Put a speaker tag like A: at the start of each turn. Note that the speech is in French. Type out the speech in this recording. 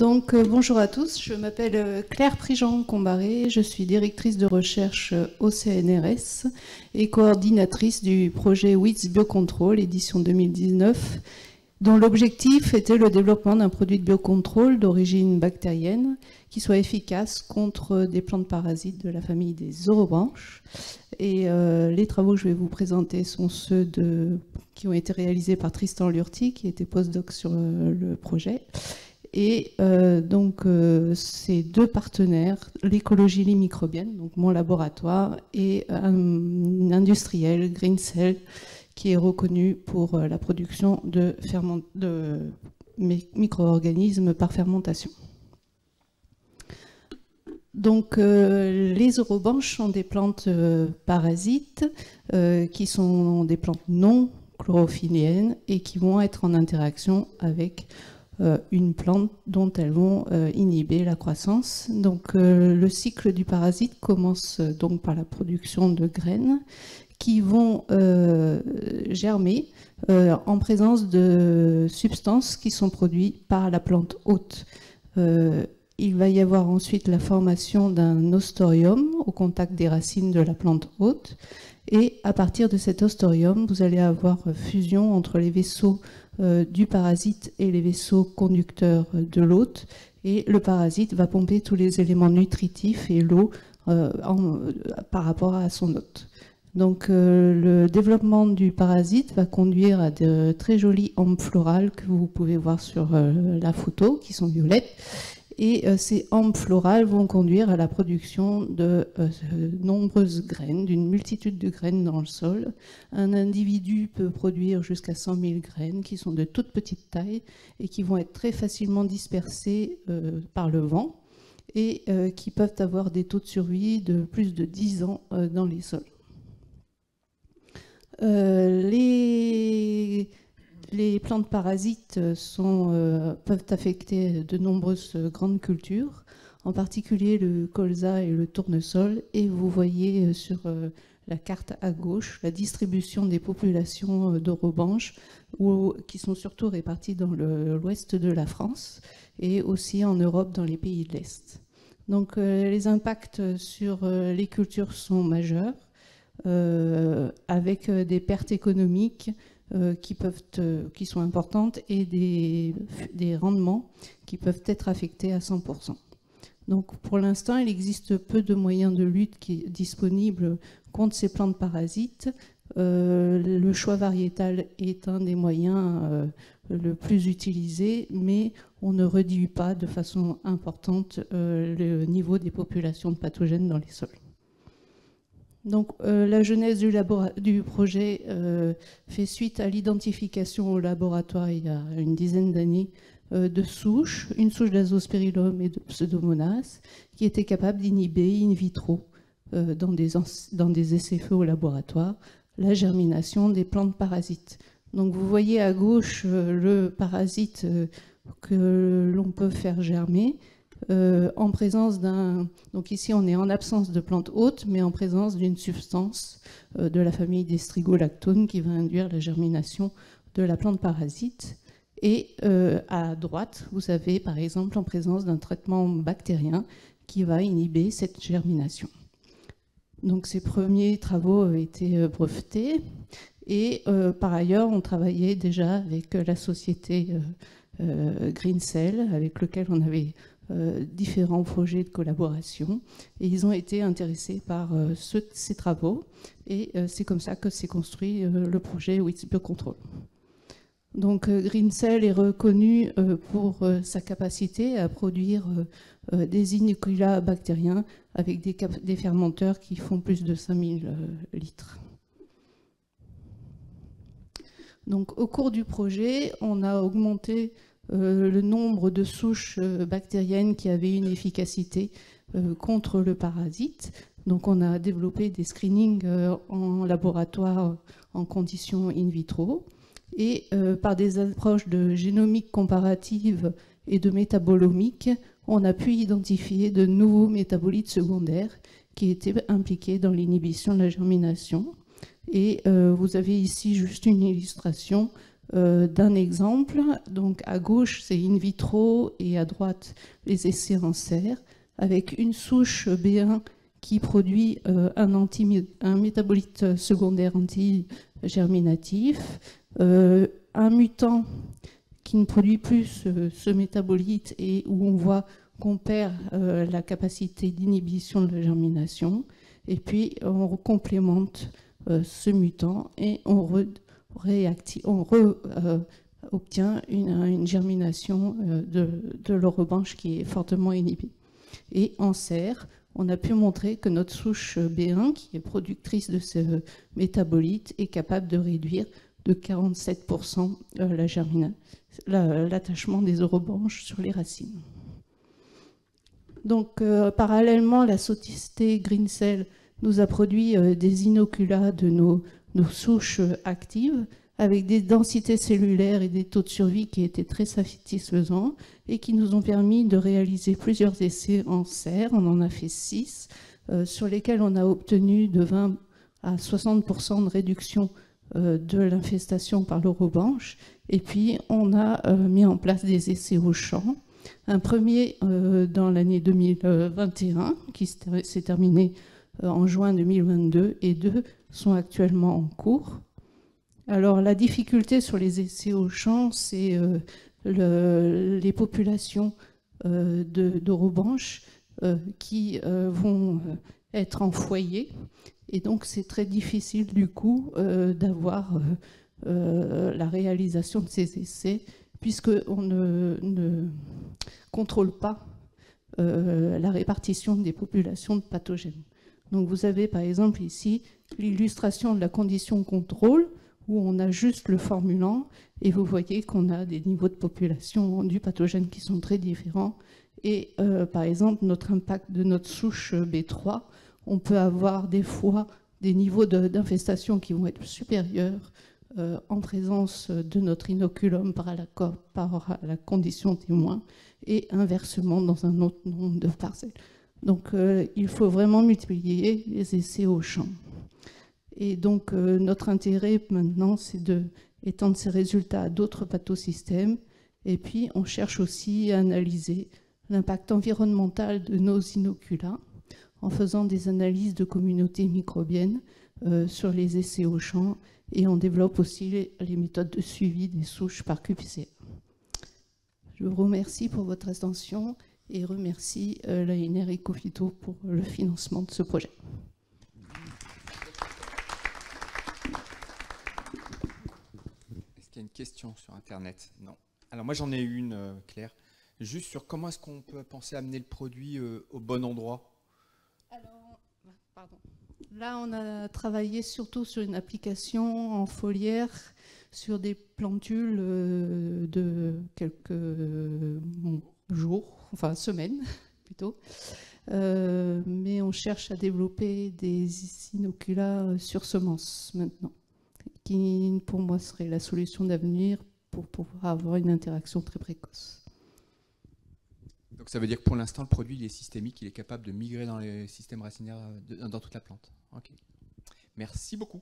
A: Bonjour à tous, je m'appelle Claire Prigent-Combaré, je suis directrice de recherche au CNRS et coordinatrice du projet WITS Biocontrol, édition 2019, dont l'objectif était le développement d'un produit de biocontrôle d'origine bactérienne qui soit efficace contre des plantes parasites de la famille des orobranches. Et les travaux que je vais vous présenter sont ceux qui ont été réalisés par Tristan Lurti, qui était postdoc sur le projet. Et ces deux partenaires, l'écologie microbienne, donc mon laboratoire, et un industriel, Greencell, qui est reconnu pour la production de micro-organismes par fermentation. Les orobranches sont des plantes parasites qui sont des plantes non chlorophylliennes et qui vont être en interaction avec une plante dont elles vont inhiber la croissance. Le cycle du parasite commence donc par la production de graines qui vont germer en présence de substances qui sont produites par la plante hôte. Il va y avoir ensuite la formation d'un ostorium au contact des racines de la plante hôte. Et à partir de cet ostorium, vous allez avoir fusion entre les vaisseaux du parasite et les vaisseaux conducteurs de l'hôte. Et le parasite va pomper tous les éléments nutritifs et l'eau par rapport à son hôte. Le développement du parasite va conduire à de très jolies hampes florales que vous pouvez voir sur la photo, qui sont violettes. Et ces hampes florales vont conduire à la production de nombreuses graines, d'une multitude de graines dans le sol. Un individu peut produire jusqu'à 100 000 graines qui sont de toute petite taille et qui vont être très facilement dispersées par le vent et qui peuvent avoir des taux de survie de plus de 10 ans dans les sols. Les plantes parasites peuvent affecter de nombreuses grandes cultures, en particulier le colza et le tournesol. Et vous voyez sur la carte à gauche la distribution des populations d'orobranches qui sont surtout réparties dans l'ouest de la France et aussi en Europe dans les pays de l'Est. Les impacts sur les cultures sont majeurs, avec des pertes économiques qui sont importantes et des rendements qui peuvent être affectés à 100%. Pour l'instant, il existe peu de moyens de lutte disponibles contre ces plantes parasites. Le choix variétal est un des moyens le plus utilisé, mais on ne réduit pas de façon importante le niveau des populations de pathogènes dans les sols. La genèse du projet fait suite à l'identification au laboratoire il y a une dizaine d'années de souches, une souche d'Azospirillum et de Pseudomonas, qui étaient capables d'inhiber in vitro dans des essais-feux au laboratoire la germination des plantes parasites. Vous voyez à gauche le parasite que l'on peut faire germer. En présence donc ici on est en absence de plantes hôtes, mais en présence d'une substance de la famille des strigolactones qui va induire la germination de la plante parasite. Et à droite, vous avez par exemple en présence d'un traitement bactérien qui va inhiber cette germination. Ces premiers travaux ont été brevetés et par ailleurs on travaillait déjà avec la société Greencell, avec lequel on avait différents projets de collaboration, et ils ont été intéressés par ces travaux, et c'est comme ça que s'est construit le projet WITS Biocontrol. Greencell est reconnu pour sa capacité à produire des inoculats bactériens avec des fermenteurs qui font plus de 5000 litres. Au cours du projet, on a augmenté le nombre de souches bactériennes qui avaient une efficacité contre le parasite. On a développé des screenings en laboratoire en conditions in vitro et par des approches de génomique comparative et de métabolomique, on a pu identifier de nouveaux métabolites secondaires qui étaient impliqués dans l'inhibition de la germination. Et vous avez ici juste une illustration d'un exemple. Donc à gauche, c'est in vitro et à droite, les essais en serre, avec une souche B1 qui produit un métabolite secondaire anti-germinatif, un mutant qui ne produit plus ce métabolite et où on voit qu'on perd la capacité d'inhibition de la germination. Et puis, on complémente ce mutant et on obtient une germination de l'orobanche qui est fortement inhibée. Et en serre, on a pu montrer que notre souche B1, qui est productrice de ce métabolite, est capable de réduire de 47% l'attachement des orobanches sur les racines. Donc, parallèlement, la société Greencell nous a produit des inoculats de nos souches actives avec des densités cellulaires et des taux de survie qui étaient très satisfaisants et qui nous ont permis de réaliser plusieurs essais en serre. On en a fait 6, sur lesquels on a obtenu de 20 à 60% de réduction de l'infestation par l'orobanche. Et puis, on a mis en place des essais au champ. Un premier dans l'année 2021, qui s'est terminé en juin 2022, et 2 sont actuellement en cours. Alors, la difficulté sur les essais au champ, c'est les populations d'orobanches qui vont être en foyer. Et donc, c'est très difficile, du coup, d'avoir la réalisation de ces essais, puisqu'on ne contrôle pas la répartition des populations de pathogènes. Donc, vous avez, par exemple, ici, l'illustration de la condition contrôle, où on a juste le formulant, et vous voyez qu'on a des niveaux de population du pathogène qui sont très différents. Et par exemple, notre impact de notre souche B3, on peut avoir des fois des niveaux d'infestation qui vont être supérieurs en présence de notre inoculum par la condition témoin, et inversement dans un autre nombre de parcelles. Donc il faut vraiment multiplier les essais au champ. Et donc, notre intérêt maintenant, c'est d'étendre ces résultats à d'autres pathosystèmes. Et puis, on cherche aussi à analyser l'impact environnemental de nos inoculats en faisant des analyses de communautés microbiennes sur les essais au champ. Et on développe aussi les méthodes de suivi des souches par qPCR. Je vous remercie pour votre attention et remercie l'ANR Ecophyto pour le financement de ce projet.
B: Est-ce qu'il y a une question sur Internet? Non. Alors moi j'en ai une, Claire, juste sur comment est-ce qu'on peut penser à amener le produit au bon endroit.
A: Alors, pardon. Là, on a travaillé surtout sur une application en foliaire sur des plantules de quelques jours, enfin semaines plutôt. Mais on cherche à développer des inoculats sur semences maintenant, qui pour moi serait la solution d'avenir pour pouvoir avoir une interaction très précoce.
B: Donc ça veut dire que pour l'instant le produit il est systémique, il est capable de migrer dans les systèmes racinaires dans toute la plante. Ok. Merci beaucoup.